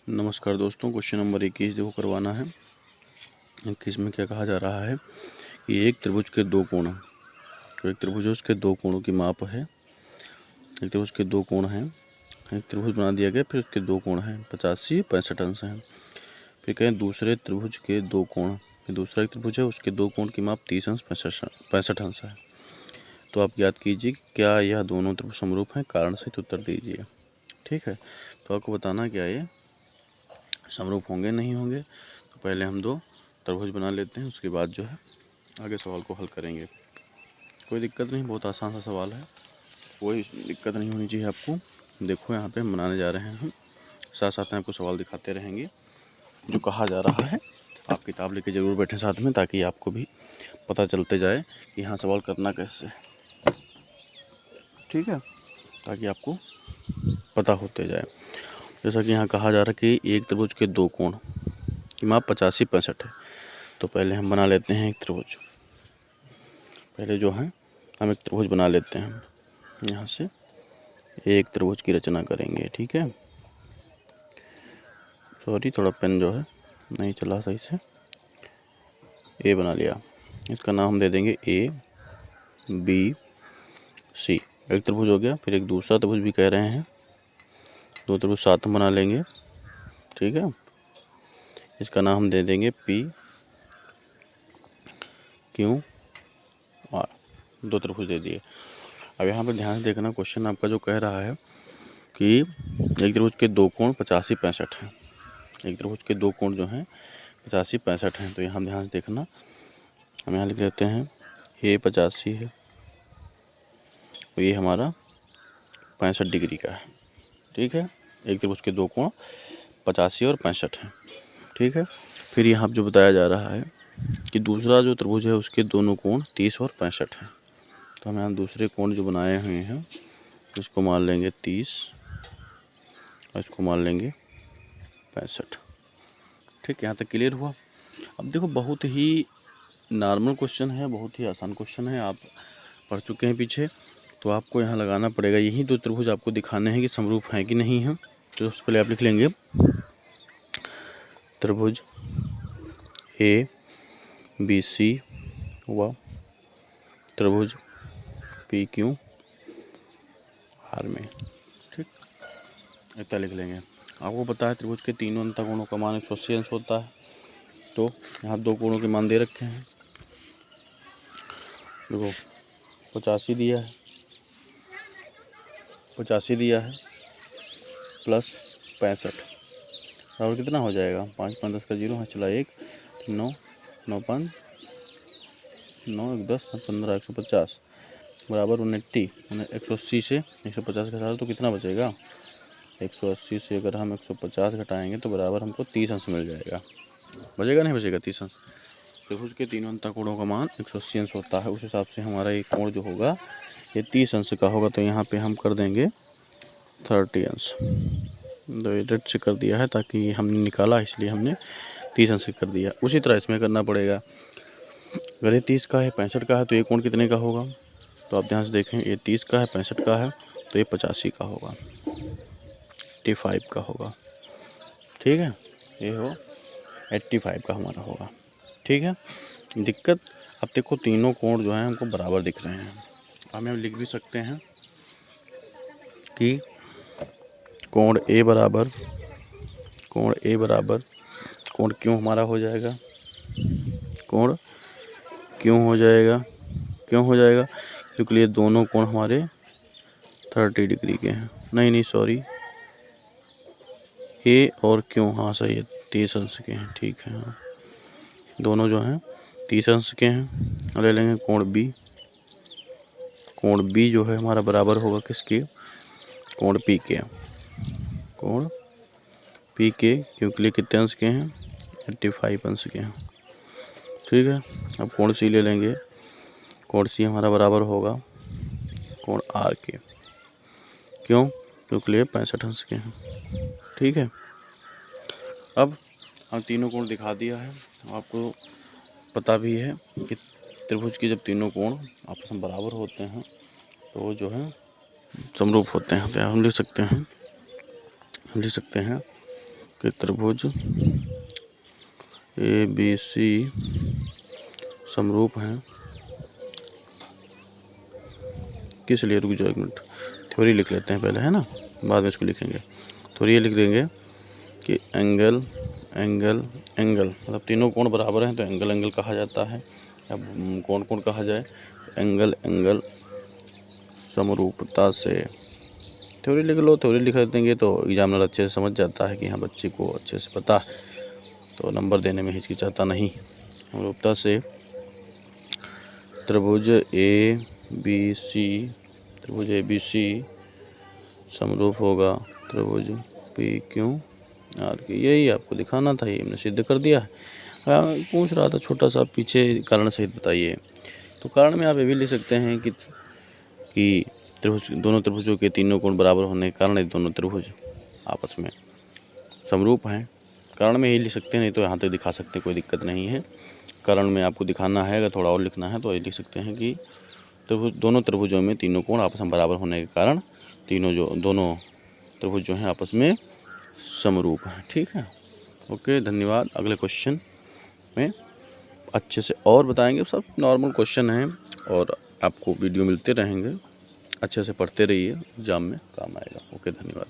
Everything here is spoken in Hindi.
नमस्कार दोस्तों, क्वेश्चन नंबर 21 देखो करवाना है। 21 में क्या कहा जा रहा है कि एक त्रिभुज के दो कोण, तो एक त्रिभुज है उसके दो कोणों की माप है। एक त्रिभुज के दो कोण हैं, एक त्रिभुज बना दिया गया, फिर उसके दो कोण हैं 85 65 अंश हैं। फिर कहें दूसरे त्रिभुज के दो कोण, फिर दूसरा एक त्रिभुज है उसके दो कोण की माप 30 अंश 65 अंश है। तो आप याद कीजिए कि क्या यह दोनों त्रिभुज समरूप हैं, कारण सहित उत्तर दीजिए। ठीक है, तो आपको बताना क्या ये समरूप होंगे नहीं होंगे। तो पहले हम दो त्रिभुज बना लेते हैं, उसके बाद जो है आगे सवाल को हल करेंगे। कोई दिक्कत नहीं, बहुत आसान सा सवाल है, कोई दिक्कत नहीं होनी चाहिए आपको। देखो यहाँ पे हम बनाने जा रहे हैं, हम साथ साथ में आपको सवाल दिखाते रहेंगे जो कहा जा रहा है। आप किताब लेके ज़रूर बैठें साथ में, ताकि आपको भी पता चलते जाए कि यहाँ सवाल करना कैसे है। ठीक है, ताकि आपको पता होते जाए। जैसा कि यहाँ कहा जा रहा है कि एक त्रिभुज के दो कोण की माप 85 65 है। तो पहले हम बना लेते हैं एक त्रिभुज। पहले जो है हम एक त्रिभुज बना लेते हैं, यहाँ से एक त्रिभुज की रचना करेंगे। ठीक है, सॉरी थोड़ा पेन जो है नहीं चला सही से। ए बना लिया, इसका नाम हम दे देंगे ए बी सी। एक त्रिभुज हो गया। फिर एक दूसरा त्रिभुज भी कह रहे हैं, दो त्रिभुज साथ में बना लेंगे। ठीक है, इसका नाम हम दे देंगे पी क्यू आर। दो त्रिभुज दे दिए। अब यहाँ पर ध्यान से देखना, क्वेश्चन आपका जो कह रहा है कि एक त्रिभुज के दो कोण 85 65 हैं। एक त्रिभुज के दो कोण जो हैं 85 65 हैं। तो यहाँ ध्यान से देखना, हम यहाँ लिख लेते हैं ए 85 है और ये हमारा 65 डिग्री का है। ठीक है, एक त्रिभुज के दो कोण 85 और 65 हैं। ठीक है, फिर यहाँ जो बताया जा रहा है कि दूसरा जो त्रिभुज है उसके दोनों कोण 30 और 65 हैं। तो हम यहाँ दूसरे कोण जो बनाए हुए हैं इसको मान लेंगे 30 और इसको मान लेंगे 65। ठीक, यहाँ तक क्लियर हुआ। अब देखो, बहुत ही नॉर्मल क्वेश्चन है, बहुत ही आसान क्वेश्चन है, आप पढ़ चुके हैं पीछे। तो आपको यहाँ लगाना पड़ेगा, यही दो त्रिभुज आपको दिखाने हैं कि समरूप हैं कि नहीं हैं। तो सबसे पहले आप लिख लेंगे त्रिभुज ए बी सी हुआ, त्रिभुज पी क्यू आर में। ठीक, इतना लिख लेंगे। आपको पता है त्रिभुज के तीनों अंतःकोणों का मान 180 अंश होता है। तो यहाँ दो कोणों के मान दे रखे हैं, देखो 85 दिया है, 85 दिया है प्लस 65 और कितना हो जाएगा, 5 5 10 का 0 है, चला 1 9 9 5 9 1 10 15 150 बराबर 180। 180 से 150 घटाओ तो कितना बचेगा, 180 से अगर हम 150 घटाएंगे तो बराबर हमको 30 अंश मिल जाएगा। बचेगा नहीं बचेगा 30 अंश। त्रिभुज के तीनों अंतःकोणों का मान 180 अंश होता है, उस हिसाब से हमारा ये कोण जो होगा ये 30 अंश का होगा। तो यहाँ पे हम कर देंगे 30 अंश। डायरेक्ट से कर दिया है ताकि हमने निकाला, इसलिए हमने 30 अंश कर दिया। उसी तरह इसमें करना पड़ेगा। अगर ये 30 का है 65 का है तो ये कोण कितने का होगा। तो आप ध्यान से देखें, ये 30 का है 65 का है तो ये 85 का होगा, 85 का होगा। ठीक है, ये हो 85 का हमारा होगा। ठीक है, दिक्कत अब देखो तीनों कोण जो हैं हमको बराबर दिख रहे हैं। हम यहाँ लिख भी सकते हैं कि कोण ए बराबर कोण क्यों हमारा हो जाएगा, कोण क्यों हो जाएगा क्योंकि ये दोनों कोण हमारे 30 डिग्री के हैं। नहीं सॉरी, ए और क्यों, हाँ सही है, 30 अंश के हैं। ठीक है, हाँ दोनों जो हैं 30 अंश के हैं। ले लेंगे कोण बी जो है हमारा बराबर होगा किसके, कोण पी के। कोण पी के क्योंकि कितने अंश के हैं, 85 अंश के हैं। ठीक है, अब कोण सी ले लेंगे। कोण सी हमारा बराबर होगा कोण आर के, क्यों, क्योंकि 65 अंश के हैं। ठीक है, अब हम तीनों कोण दिखा दिया है। आपको पता भी है कि त्रिभुज के जब तीनों कोण आपस में बराबर होते हैं तो जो है समरूप होते हैं। तो हम लिख सकते हैं के त्रिभुज ABC समरूप हैं, किस लिए, रुक जाओ एक मिनट, थ्योरी लिख लेते हैं पहले, है ना, बाद में इसको लिखेंगे। थ्योरी ये लिख देंगे कि एंगल एंगल एंगल मतलब तीनों कोण बराबर हैं तो एंगल एंगल कहा जाता है, या कोण कोण कहा जाए, एंगल एंगल समरूपता से। थ्योरी लिख लो, थ्योरी लिख देंगे तो एग्जामिनर अच्छे से समझ जाता है कि हाँ बच्चे को अच्छे से पता है, तो नंबर देने में हिचकिचाता नहीं। समरूपता से त्रिभुज ABC समरूप होगा त्रिभुज PQR की। यही आपको दिखाना था, ये हमने सिद्ध कर दिया है। पूछ रहा था छोटा सा पीछे कारण सहित बताइए, तो कारण में आप ये भी लिख सकते हैं कि त्रिभुज, दोनों त्रिभुजों के तीनों कोण बराबर होने के कारण दोनों त्रिभुज आपस में समरूप हैं। कारण में यही लिख सकते हैं, नहीं तो यहाँ तक दिखा सकते हैं, कोई दिक्कत नहीं है। कारण में आपको दिखाना है, अगर थोड़ा और लिखना है तो ये लिख सकते हैं कि दोनों त्रिभुजों में तीनों कोण आपस में बराबर होने के कारण दोनों त्रिभुज जो हैं आपस में समरूप हैं। ठीक है, ओके, धन्यवाद। अगले क्वेश्चन में अच्छे से और बताएंगे, सब नॉर्मल क्वेश्चन हैं और आपको वीडियो मिलते रहेंगे, अच्छे से पढ़ते रहिए, एग्जाम में काम आएगा। ओके, धन्यवाद।